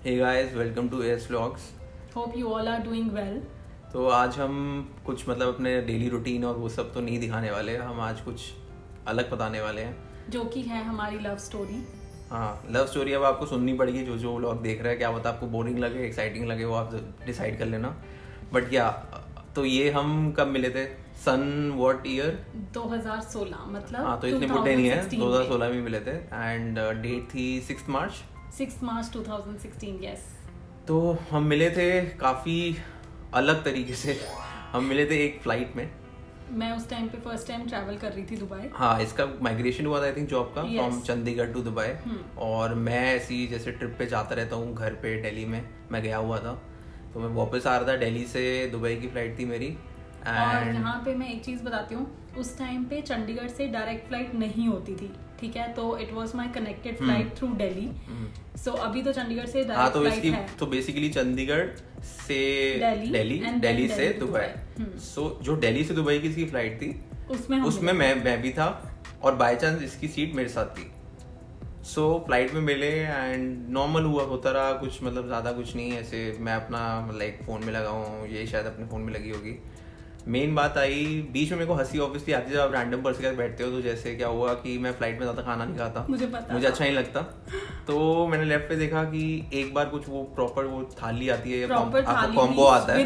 Hey guys, welcome to AS Vlogs. Hope you all are doing well. तो आज हम कुछ मतलब अपने डेली रूटीन और वो सब तो नहीं दिखाने वाले, हम आज कुछ अलग बताने वाले हैं जो कि है हमारी लव स्टोरी. हाँ, लव स्टोरी अब आपको सुननी पड़ेगी. जो व्लॉग देख रहे हैं, क्या पता आपको बोरिंग लगे, एक्साइटिंग लगे, वो आप डिसाइड कर लेना. बट क्या, तो ये हम कब मिले थे? सन व्हाट ईयर? 2016 मतलब. हाँ, तो इतने बुढ़े नहीं है, 2016 में मिले थे. एंड डेट थी 6 मार्च 2016. यस. तो हम मिले थे काफ़ी अलग तरीके से. हम मिले थे एक फ्लाइट में. मैं उस टाइम पे फर्स्ट टाइम ट्रैवल कर रही थी दुबई. हाँ, इसका माइग्रेशन हुआ था आई थिंक जॉब का, Yes. From Chandigarh to Dubai. और मैं ऐसी जैसे ट्रिप पे जाता रहता हूँ घर पे दिल्ली में, मैं गया हुआ था. तो मैं वापस आ रहा था, दिल्ली से दुबई की फ्लाइट थी मेरी. और यहाँ पे मैं एक चीज़ बताती हूँ, उस टाइम पे चंडीगढ़ से डायरेक्ट फ्लाइट नहीं होती थी, ठीक है. तो it was my connected flight through Delhi. So अभी तो चंडीगढ़ से हाँ, डायरेक्ट तो फ्लाइट इसकी है. तो बेसिकली चंडीगढ़ से दिल्ली दिल्ली से Delhi to दुबई. सो जो दिल्ली से दुबई की इसकी फ्लाइट थी, उसमें मैं भी था और बाय चांस इसकी सीट मेरे साथ थी. सो फ्लाइट में मिले एंड नॉर्मल होता रहा कुछ, मतलब ज़्यादा कुछ नहीं. ऐसे मैं अपना लाइक फ़ोन में लगा हूँ, ये शायद अपने फ़ोन में लगी होगी. मेन बात आई बीच में, मेरे को हंसी ऑब्वियसली आती है जब आप रैंडम पर्सन के साथ बैठते हो. तो जैसे क्या हुआ कि मैं फ्लाइट में ज़्यादा खाना नहीं खाता, मुझे अच्छा नहीं लगता. तो मैंने लेफ्ट पे देखा कि एक बार कुछ वो प्रॉपर वो थाली आती है, कॉम्बो आता है.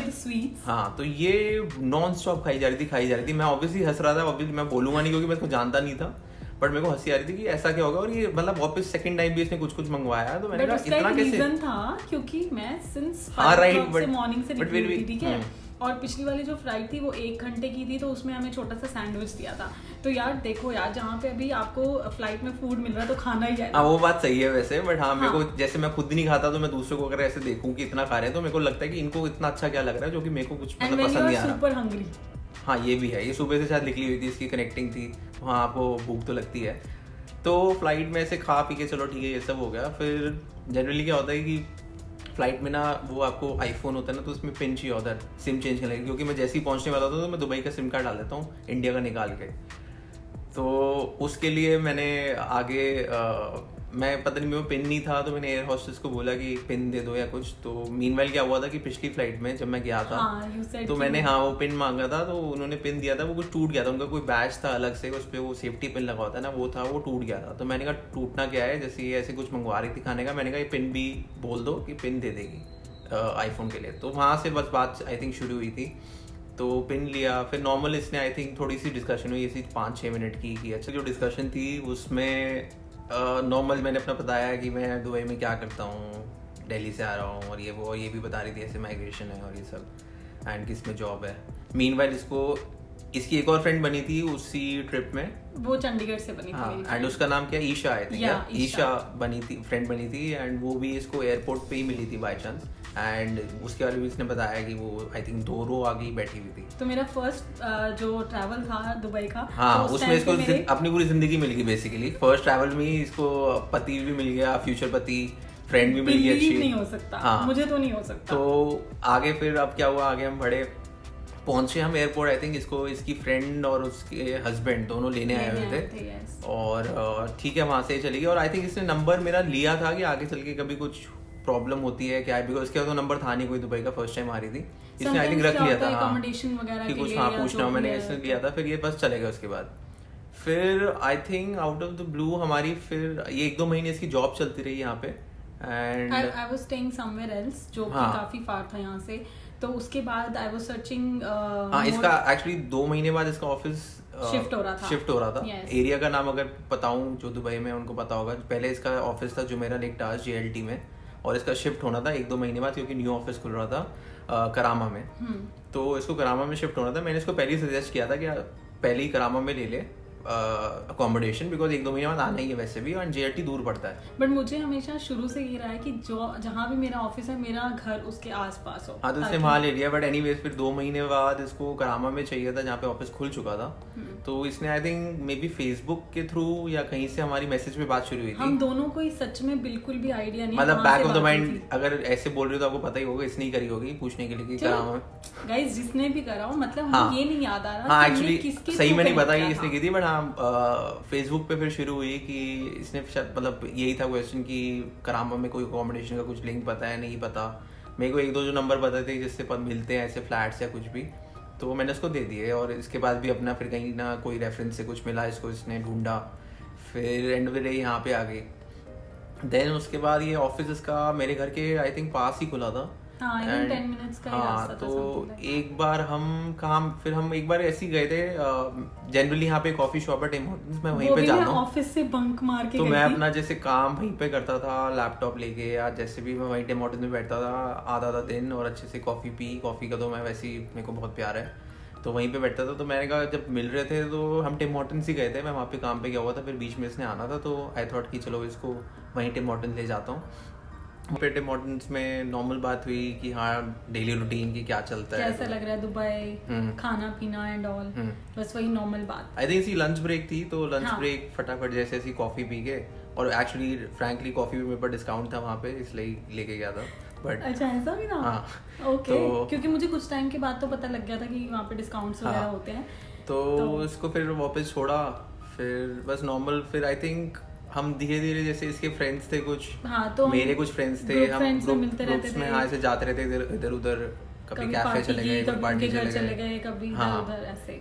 हाँ, तो ये नॉन स्टॉप खाई जा रही थी. मैं ऑब्वियसली हंस रहा था. ऑब्वियसली मैं बोलूंगा नहीं क्योंकि मैं इसको जानता नहीं था, बट मेरे को हंसी आ रही थी कि ऐसा क्या होगा. और ये मतलब वापस सेकंड टाइम भी इसने कुछ मंगवाया. तो मैंने कहा इतना कैसे. रीजन था क्योंकि मैं सिंस मॉर्निंग से निकली थी, ठीक है. और पिछली वाली जो फ्लाइट थी वो 1 घंटे की थी, तो उसमें हमें छोटा सा सैंडविच दिया था. तो यार देखो यार, जहाँ पे अभी आपको फ्लाइट में फूड मिल रहा है तो खाना ही है. हाँ, वो बात सही है वैसे. बट हाँ, मेरे को जैसे मैं खुद नहीं खाता तो मैं दूसरों को अगर ऐसे देखूं कि इतना खा रहे हैं तो मेरे को लगता है कि इनको इतना अच्छा क्या लग रहा है, जो कि मेरे को कुछ मतलब पसंद नहीं आ रहा. Super hungry. हाँ, ये भी है. ये सुबह से शायद निकली हुई थी, इसकी कनेक्टिंग थी. हाँ, आपको भूख तो लगती है. तो फ्लाइट में ऐसे खा पी के चलो ठीक है, ये सब हो गया. फिर जनरली क्या होता है कि फ्लाइट में ना वो आपको आईफोन होता है ना, तो उसमें पिन चाहिए होता है सिम चेंज करने के. क्योंकि मैं जैसे ही पहुंचने वाला था तो मैं दुबई का सिम कार्ड डाल देता हूँ इंडिया का निकाल के. तो उसके लिए मैंने आगे मैं पता नहीं, मेरे पिन नहीं था, तो मैंने एयर होस्टेस को बोला कि पिन दे दो या कुछ. तो मीनवाइल क्या हुआ था कि पिछली फ्लाइट में जब मैं गया था, तो मैंने वो पिन मांगा था. तो उन्होंने पिन दिया था, वो कुछ टूट गया था. उनका कोई बैच था अलग से, उस पर वो सेफ्टी पिन लगा होता है ना, वो था, वो टूट गया था. तो मैंने कहा टूटना क्या है, जैसे ये ऐसे कुछ मंगवा रही थी खाने का. मैंने कहा ये पिन भी बोल दो कि पिन दे देगी आईफोन के लिए. तो वहाँ से बस बात आई थिंक शुरू हुई थी. तो पिन लिया. फिर नॉर्मल इसने आई थिंक थोड़ी सी डिस्कशन हुई ऐसी 5-6 मिनट की. अच्छा, जो डिस्कशन थी उसमें नॉर्मल मैंने अपना बताया कि मैं दुबई में क्या करता हूँ, दिल्ली से आ रहा हूँ और ये वो. और ये भी बता रही थी ऐसे माइग्रेशन है और ये सब, एंड किस में जॉब है. मीनवाइल इसकी एक और फ्रेंड बनी थी उसी ट्रिप में, वो चंडीगढ़ से बनी थी. हाँ, एंड उसका नाम क्या, ईशा है क्या, ईशा बनी थी, फ्रेंड बनी थी. एंड वो भी इसको एयरपोर्ट पे ही मिली थी बाय चांस. एंड उसके बारे में इसने बताया कि वो आई थिंक 2 रो आगे बैठी हुई थी. तो मेरा फर्स्ट जो ट्रैवल था दुबई का, हाँ, तो उसमें इसको अपनी पूरी जिंदगी मिल गई बेसिकली. फर्स्ट ट्रैवल में ही इसको पति भी मिल गया, फ्यूचर पति, फ्रेंड भी मिल गई अच्छी. नहीं हो सकता. हाँ, मुझे तो नहीं हो सकता. तो आगे फिर अब क्या हुआ, आगे हम बढ़े, पहुंचे हम एयरपोर्ट. आई थिंक इसकी फ्रेंड और उसके हस्बैंड दोनों लेने आए हुए थे. और ठीक है, वहां से चली गई. और आई थिंक इसने नंबर मेरा लिया था कि आगे चल के कभी कुछ प्रॉब्लम होती है क्या है, बिकॉज इसके तो नंबर था नहीं कोई, दुबई का फर्स्ट टाइम आ रही थी. इसने आई थिंक रख लिया था कि कुछ पूछना हो, मैंने इसने लिया था. फिर ये बस चले गए. उसके बाद फिर I think out of the blue हमारी फिर ये 1-2 महीने इसकी जॉब चलती रही यहाँ पे. And I was staying somewhere else, जो कि काफी फार था यहाँ से. तो उसके बाद आई वाज सर्चिंग. हाँ, इसका एक्चुअली 2 महीने बाद इसका ऑफिस शिफ्ट हो रहा था. एरिया का नाम अगर बताऊं, जो दुबई में उनको पता होगा, पहले इसका ऑफिस था जुमेरा लेक टाज JLT में, और इसका शिफ्ट होना था 1-2 महीने बाद क्योंकि न्यू ऑफिस खुल रहा था करामा में. तो इसको करामा में शिफ्ट होना था. मैंने इसको पहले ही सजेस्ट किया था कि पहले ही करामा में ले ले अकोमोडेशन, बिकॉज 1-2 महीने बाद आना ही है वैसे भी, और JLT दूर पड़ता है. बट मुझे हमेशा शुरू से ये रहा है कि जो जहाँ भी मेरा ऑफिस है, मेरा घर उसके आसपास हो. हाँ, तो इसने वहाँ ले लिया. बट एनीवेज फिर 2 महीने बाद इसको करामा में चाहिए था, जहाँ पे ऑफिस खुल चुका था. तो इसने I think may be Facebook के थ्रू या कहीं से हमारी मैसेज पे बात शुरू हुई थी. हम दोनों को सच में बिल्कुल भी आइडिया नहीं, मतलब बैक ऑफ द माइंड अगर ऐसे बोल रहे हो तो आपको पता ही होगा इसने ही करी होगी, पूछने के लिए कि करामा. गाइस, जिसने भी करा हो, मतलब हमें ये नहीं याद आ रहा. हाँ, एक्चुअली सही में नहीं पता कि इसने की थी. बट हाँ फेसबुक पे फिर शुरू हुई कि इसने मतलब यही था क्वेश्चन कि करामा में कोई अकोमोडेशन का कुछ लिंक पता है, नहीं पता। मेरे को एक दो जो नंबर पता थे जिससे मिलते हैं ऐसे फ्लैट्स या कुछ भी, तो मैंने उसको दे दिए। और इसके बाद भी अपना फिर कहीं ना कोई रेफरेंस से कुछ मिला, इसको इसने ढूंढा, फिर एंड ऑफ द डे यहाँ पे आ गई। देन उसके बाद ये ऑफिस इसका मेरे घर के आई थिंक पास ही खुला था। हाँ, 10 minutes का ही रास्ता था, तो something like एक बार हम एक बार ऐसे ही गए थे, जनरली यहाँ पे कॉफी शॉप है टिम हॉर्टन्स, मैं वहीं पे जाता हूँ। ऑफिस से बंक मार के तो गई मैं थी। अपना जैसे काम वहीं पे करता था लैपटॉप लेके, या जैसे भी मैं वहीं टिम हॉर्टन्स में बैठता था आधा दिन, और अच्छे से कॉफ़ी पी। कॉफ़ी का तो मैं वैसे ही मेरे को बहुत प्यार है, तो वहीं पे बैठता था। तो मैंने कहा जब मिल रहे थे तो हम टिम हॉर्टन्स ही गए थे, मैं वहाँ पे काम पे गया हुआ था, फिर बीच में इसने आना था, तो आई थॉट कि चलो इसको वहीं टिम हॉर्टन्स ले जाता हूँ। पे टिम हॉर्टन्स में नॉर्मल बात हुई कि हाँ डेली रूटीन की क्या चलता है, कैसा लग रहा है दुबई, खाना पीना एंड ऑल, बस वही नॉर्मल बात। आई थिंक इसी लंच ब्रेक थी, तो लंच ब्रेक फटाफट जैसे ऐसी कॉफ़ी पी के, और एक्चुअली फ्रैंकली कॉफ़ी भी मेरे पर डिस्काउंट था वहाँ पे, इसलिए लेके गया था। बट अच्छा ऐसा भी था? हाँ ओके, क्योंकि मुझे कुछ टाइम के बाद तो पता लग गया था कि वहाँ पे डिस्काउंट्स वगैरह होते हैं। तो इसको फिर वापस छोड़ा, फिर बस नॉर्मल। फिर आई थिंक हम धीरे धीरे जैसे इसके फ्रेंड्स थे कुछ, हाँ, तो मेरे कुछ फ्रेंड्स थे, हम ग्रुप्स में हाँ ऐसे जाते रहते इधर उधर, कभी कैफे चले गए, कभी पार्टी चले गए, कभी हाँ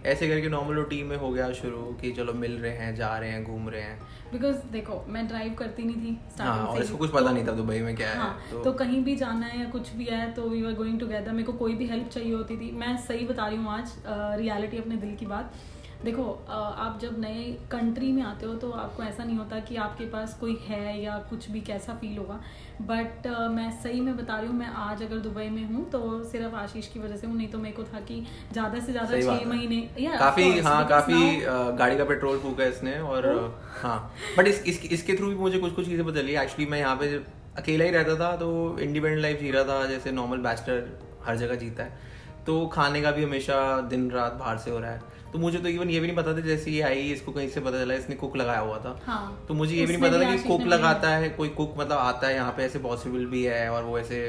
ऐसे करके नॉर्मल रूटीन में हो गया शुरू कि चलो मिल रहे हैं, जा रहे हैं, घूम रहे हैं। बिकॉज देखो मैं ड्राइव करती नहीं थी स्टार्टिंग से, और इसको कुछ पता नहीं था दुबई में क्या हाँ, है, तो कहीं भी जाना है या कुछ भी है तो वी वर गोइंग टुगेदर। मेरे को कोई भी हेल्प चाहिए होती थी, मैं सही बता रही हूँ आज रियलिटी अपने दिल की बात। देखो आप जब नए कंट्री में आते हो तो आपको ऐसा नहीं होता कि आपके पास कोई है या कुछ भी कैसा फील होगा, बट मैं सही में बता रही हूँ, मैं आज अगर दुबई में हूँ तो सिर्फ आशीष की वजह से हूँ, नहीं तो मेरे को था कि ज़्यादा से ज़्यादा 6 महीने काफ़ी गाड़ी का पेट्रोल फूका है इसने। और हाँ बट इसके थ्रू भी मुझे कुछ चीज़ें पता चली। एक्चुअली मैं यहाँ पे अकेला ही रहता था, तो इंडिपेंडेंट लाइफ जी रहा था जैसे नॉर्मल बैचलर हर जगह जीता है, तो खाने का भी हमेशा दिन रात बाहर से हो रहा है। तो मुझे तो इवन ये भी नहीं पता था, जैसे ये आई इसको कहीं से पता चला इसने कुक लगाया हुआ था। हाँ, तो मुझे ये भी नहीं पता था कि कुक लगाता है कोई, कुक मतलब आता है यहाँ पे, ऐसे पॉसिबल भी है, और वो ऐसे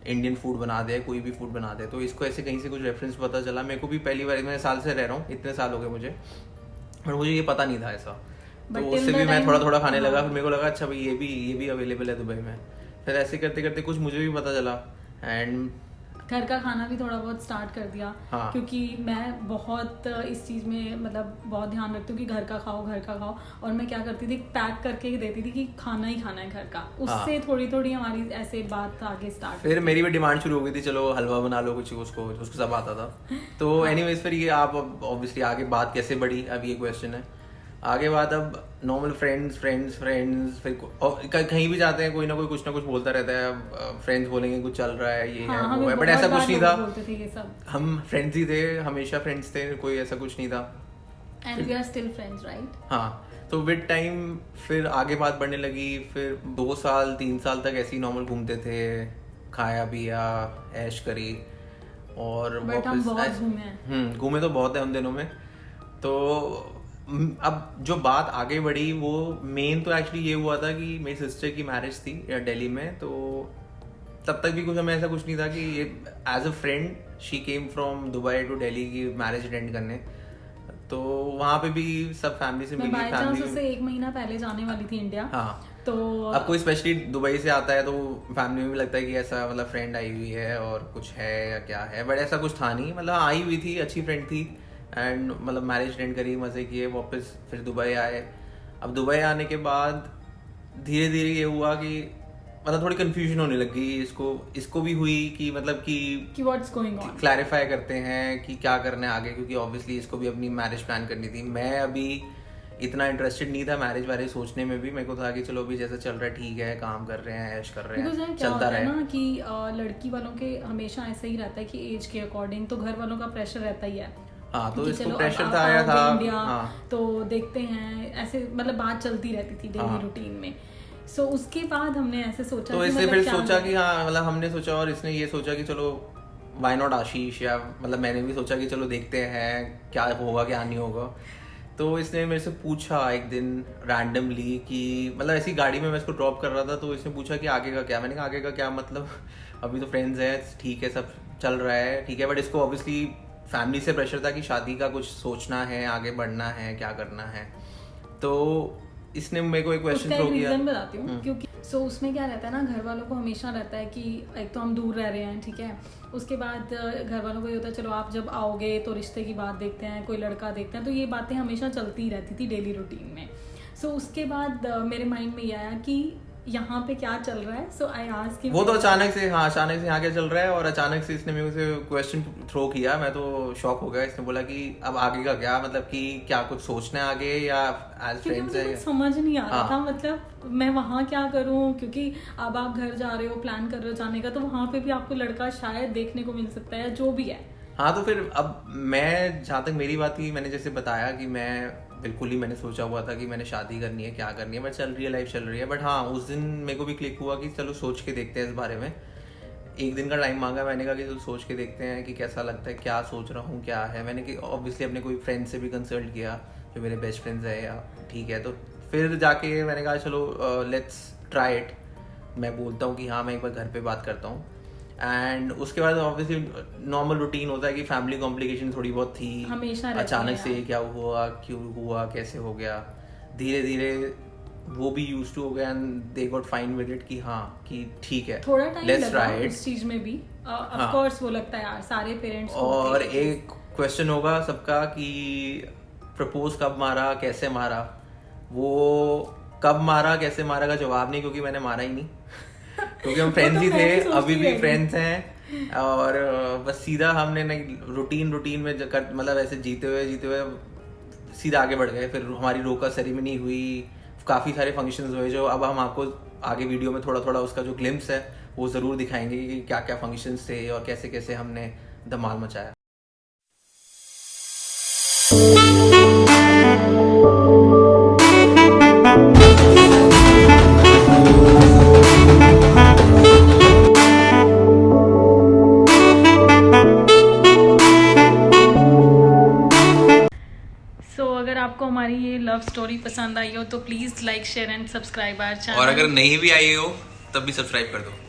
इंडियन फूड बना दे, कोई भी फूड बना दे। तो इसको ऐसे कहीं से कुछ रेफरेंस पता चला। मेरे को भी पहली बार, मैं साल से रह रहा हूँ, इतने साल हो गए मुझे, पर मुझे ये पता नहीं था ऐसा। तो उससे भी मैं थोड़ा थोड़ा खाने लगा। फिर मेरे को लगा अच्छा भाई ये भी अवेलेबल है दुबई में। फिर ऐसे करते करते कुछ मुझे भी पता चला, एंड घर का खाना भी थोड़ा बहुत स्टार्ट कर दिया। हाँ। क्योंकि मैं बहुत इस चीज़ में मतलब बहुत ध्यान रखती हूँ कि घर का खाओ, और मैं क्या करती थी पैक करके ही देती थी कि खाना ही खाना है घर का। उससे हाँ। थोड़ी थोड़ी हमारी ऐसे बात आगे स्टार्ट। फिर मेरी भी डिमांड शुरू हो गई थी, चलो हलवा बना लो कुछ, उसको सब आता था। तो एनीवेज फिर ये आप ऑब्वियसली आगे बात कैसे बढ़ी, अब ये क्वेश्चन है। आगे बात अब नॉर्मल फ्रेंड्स, फिर कहीं भी जाते हैं कोई ना कोई कुछ ना कुछ बोलता रहता है। फ्रेंड्स बोलेंगे कुछ चल रहा है, ये है वो है, बट ऐसा कुछ नहीं था। हम फ्रेंड्स ही थे, हमेशा फ्रेंड्स थे, कोई ऐसा कुछ नहीं था। And we are still friends, right? हाँ, तो विद टाइम फिर आगे बात बढ़ने लगी। फिर 2 साल 3 साल तक ऐसे ही नॉर्मल घूमते थे, खाया पिया, ऐश करी, और घूमे तो बहुत है उन दिनों में। तो अब जो बात आगे बढ़ी वो मेन तो एक्चुअली ये हुआ था कि मेरी सिस्टर की मैरिज थी दिल्ली में। तो तब तक भी कुछ हमें ऐसा कुछ नहीं था कि ये as a friend she came from Dubai to Delhi की मैरिज अटेंड करने। तो वहाँ पे भी सब फैमिली से मिली। फैमिली से 1 महीना पहले जाने वाली थी इंडिया। हाँ, तो अब कोई स्पेशली दुबई से आता है तो फैमिली में भी लगता है कि ऐसा मतलब फ्रेंड आई हुई है और कुछ है या क्या है, बट ऐसा कुछ था नहीं। मतलब आई हुई थी, अच्छी फ्रेंड थी, एंड मतलब मैरिज अटेंड करी, मज़े किए, वापस फिर दुबई आए। अब दुबई आने के बाद धीरे धीरे ये हुआ कि मतलब थोड़ी कंफ्यूजन होने लगी। इसको भी हुई कि मतलब कि व्हाट्स गोइंग ऑन, क्लैरिफाई करते हैं कि क्या करना है आगे, क्योंकि ऑब्वियसली इसको भी अपनी मैरिज प्लान करनी थी। मैं अभी इतना इंटरेस्टेड नहीं था मैरिज सोचने में भी। मेरे को था कि चलो अभी जैसा चल रहा है ठीक है, काम कर रहे हैं, ऐश कर रहे हैं, चलता रहे ना। कि लड़की वालों के हमेशा ऐसा ही रहता है कि एज के अकॉर्डिंग तो घर वालों का प्रेशर रहता ही है। हाँ, तो इसको प्रेशर था आया था इंडिया। हाँ। तो देखते हैं, ऐसे मतलब बात चलती रहती थी डेली रूटीन में। सो उसके बाद हमने ऐसे सोचा, तो इससे फिर सोचा कि हाँ मतलब हमने सोचा, और इसने ये सोचा कि चलो व्हाई नॉट आशीष, या मतलब मैंने भी सोचा कि चलो देखते हैं क्या होगा क्या नहीं होगा। तो इसने मेरे से पूछा एक दिन रैंडमली कि मतलब ऐसी गाड़ी में मैं इसको ड्रॉप कर रहा था, तो इसने पूछा कि आगे का क्या। मैंने कहा आगे का क्या मतलब, अभी तो फ्रेंड्स हैं, ठीक है, सब चल रहा है, ठीक है, बट इसको ऑब्वियसली फैमिली से प्रेशर था कि शादी का कुछ सोचना है, आगे बढ़ना है, क्या करना है। तो इसने मेरे को एक क्वेश्चन थ्रो किया। रीजन बताती हूँ क्योंकि उसमें क्या रहता है ना, घर वालों को हमेशा रहता है कि एक तो हम दूर रह रहे हैं, ठीक है, उसके बाद घर वालों को ये होता है चलो आप जब आओगे तो रिश्ते की बात देखते हैं, कोई लड़का देखते हैं, तो ये बातें हमेशा चलती ही रहती थी डेली रूटीन में। उसके बाद मेरे माइंड में ये आया कि यहाँ पे क्या चल रहा है। आई आस्क्ड कि वो तो अचानक से यहाँ क्या चल रहा है, और अचानक से इसने मेरे से क्वेश्चन थ्रो किया। मैं तो शॉक हो गया। इसने बोला कि अब आगे का क्या, मतलब कि क्या कुछ सोचना है आगे या एज फ्रेंड्स है। समझ नहीं आ रहा था, मतलब मैं वहाँ क्या करूँ, क्योंकि अब आप घर जा रहे हो, प्लान कर रहे हो जाने का, तो वहाँ पे भी आपको लड़का शायद देखने को मिल सकता है, जो भी है। हाँ, तो फिर अब मैं, जहाँ तक मेरी बात थी, मैंने जैसे बताया कि मैं बिल्कुल ही मैंने सोचा हुआ था कि मैंने शादी करनी है, क्या करनी है, बट चल रही है, लाइफ चल रही है। बट हाँ, उस दिन मेरे को भी क्लिक हुआ कि चलो सोच के देखते हैं इस बारे में। एक दिन का टाइम मांगा, मैंने कहा कि चलो सोच के देखते हैं कि कैसा लगता है, क्या सोच रहा हूँ, क्या है। मैंने कि ऑब्वियसली अपने कोई फ्रेंड से भी कंसल्ट किया जो मेरे बेस्ट फ्रेंड्स है, या ठीक है। तो फिर जाके मैंने कहा चलो लेट्स ट्राई इट। मैं बोलता हूँ कि हाँ, मैं एक बार घर पे बात करता हूँ। एंड उसके बाद ऑब्वियसली नॉर्मल रूटीन होता है कि फैमिली कॉम्प्लिकेशन थोड़ी बहुत थी, हमेशा अचानक से क्या हुआ, क्यों हुआ, कैसे हो गया। धीरे धीरे वो भी यूज्ड टू हो गया and they got fine with it कि हाँ कि ठीक है, थोड़ा टाइम लेट्स लगा ट्राई इट। इस चीज में भी ऑफ कोर्स वो लगता है यार, सारे पेरेंट्स को। और एक क्वेश्चन होगा सबका कि प्रपोज कब मारा, कैसे मारा। वो कब मारा, कैसे मारा का जवाब नहीं, क्योंकि मैंने मारा ही नहीं क्योंकि हम फ्रेंड्स ही थे, अभी भी फ्रेंड्स हैं। और बस सीधा हमने रूटीन में मतलब ऐसे जीते हुए सीधा आगे बढ़ गए। फिर हमारी रोका सेरेमनी हुई, काफ़ी सारे फंक्शंस हुए, जो अब हम आपको आगे वीडियो में थोड़ा थोड़ा उसका जो ग्लिम्स है वो ज़रूर दिखाएंगे कि क्या क्या फंक्शंस थे और कैसे कैसे हमने धमाल मचाया। अगर आपको हमारी ये लव स्टोरी पसंद आई हो तो please like, share and subscribe our channel. और अगर नहीं भी आई हो तब भी सब्सक्राइब कर दो।